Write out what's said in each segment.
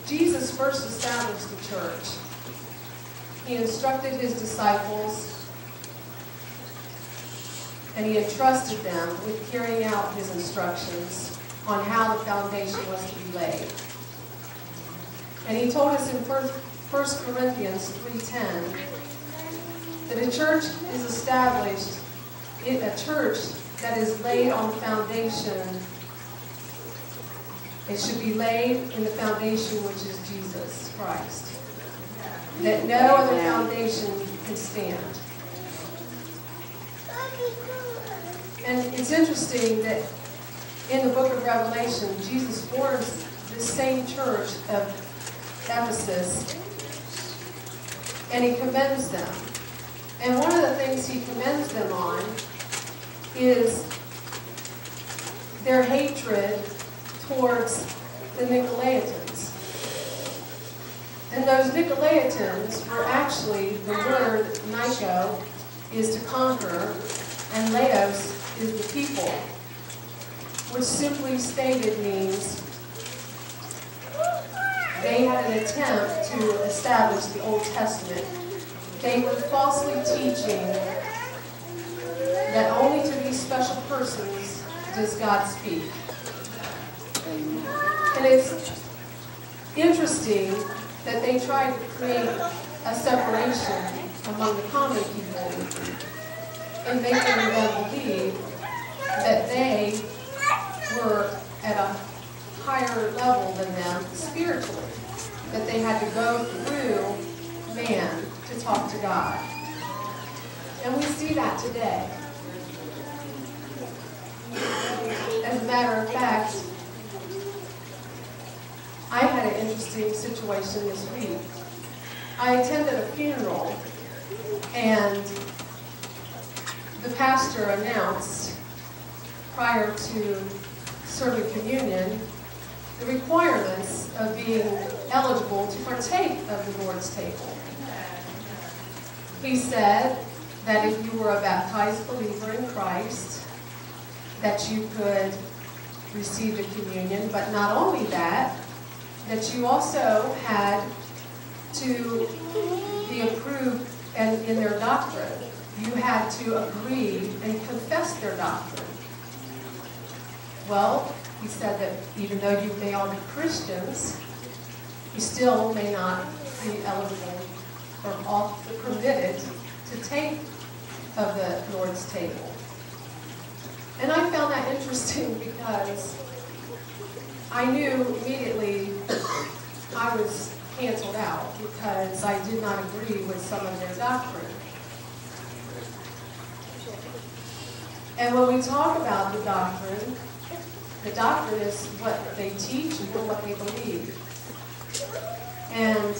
Jesus first established the church. He instructed his disciples, and he entrusted them with carrying out his instructions on how the foundation was to be laid. And he told us in 1 Corinthians 3:10 that a church is established, a church that is laid on the foundation. It should be laid in the foundation which is Jesus Christ. That no other foundation can stand. And it's interesting that in the book of Revelation, Jesus forms this same church of Ephesus, and he commends them. And one of the things he commends them on is their hatred towards the Nicolaitans. And those Nicolaitans were actually, the word Nico is to conquer, and Laos is the people, which simply stated means they had an attempt to establish the Old Testament. They were falsely teaching that only to these special persons does God speak. And it's interesting that they tried to create a separation among the common people and making them believe that they were at a higher level than them spiritually, that they had to go through man to talk to God. And we see that today. As a matter of fact, I had an interesting situation this week. I attended a funeral, and the pastor announced prior to serving communion the requirements of being eligible to partake of the Lord's table. He said that if you were a baptized believer in Christ, that you could receive the communion, but not only that, that you also had to be approved and in their doctrine. You had to agree and confess their doctrine. Well, he said that even though you may all be Christians, you still may not be eligible or permitted to take of the Lord's table. And I found that interesting because I knew immediately I was canceled out because I did not agree with some of their doctrine. And when we talk about the doctrine is what they teach and what they believe. And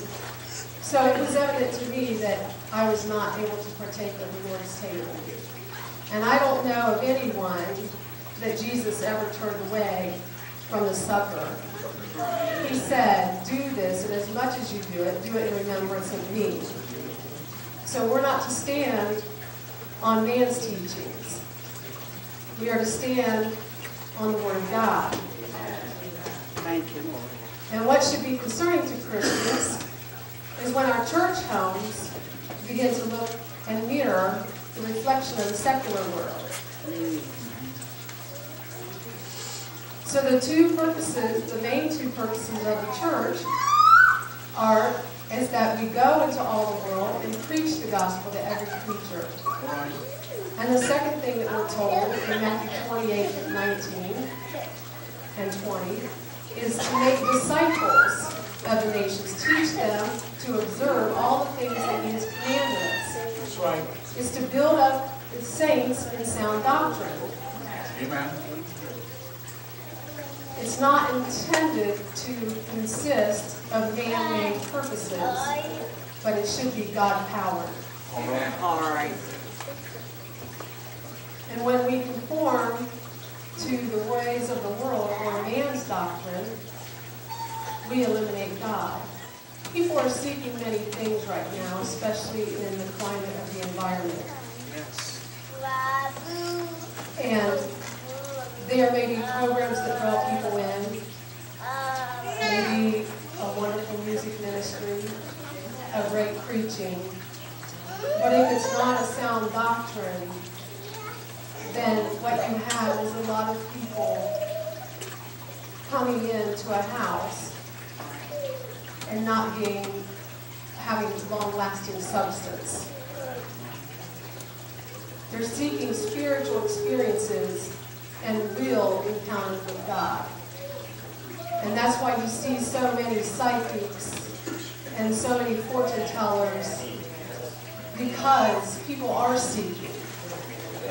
so it was evident to me that I was not able to partake of the Lord's table. And I don't know of anyone that Jesus ever turned away from the supper. He said, do this, and as much as you do it in remembrance of me. So we're not to stand on man's teachings. We are to stand on the Word of God. Thank you, Lord. And what should be concerning to Christians is when our church homes begin to look and mirror the reflection of the secular world. So the main two purposes of the church is that we go into all the world and preach the gospel to every creature. And the second thing that we're told in Matthew 28 and 19 and 20 is to make disciples of the nations. Teach them to observe all the things that he has commanded us. That's right. It's to build up the saints in sound doctrine. Amen. It's not intended to consist of man-made purposes, but it should be God-powered. Amen. All right. And when we conform to the ways of the world or man's doctrine, we eliminate God. People are seeking many things right now, especially in the climate of the environment. Yes. And there may be programs that draw people in, maybe a wonderful preaching, but if it's not a sound doctrine, then what you have is a lot of people coming into a house and not having long-lasting substance. They're seeking spiritual experiences and real encounters with God. And that's why you see so many psychics and so many fortune tellers, because people are seeking.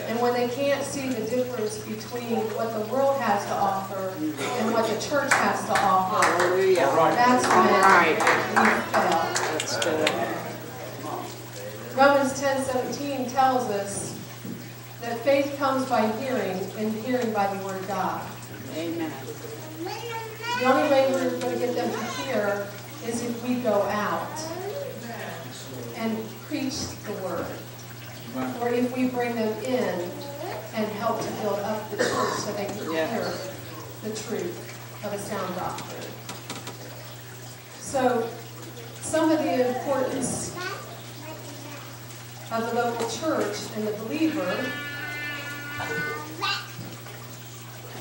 And when they can't see the difference between what the world has to offer and what the church has to offer, Hallelujah. that's when Right. we fail. That's good. Romans 10:17 tells us that faith comes by hearing, and hearing by the Word of God. Amen. The only way we're going to get them to hear is if we go out and preach the Word, or if we bring them in and help to build up the church so they can hear the truth of a sound doctrine. So, some of the importance of the local church and the believer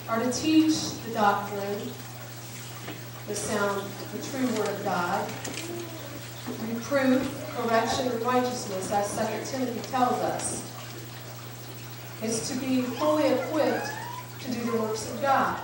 are to teach the doctrine, the true Word of God, reproof, correction, and righteousness, as 2 Timothy tells us. It's to be fully equipped to do the works of God.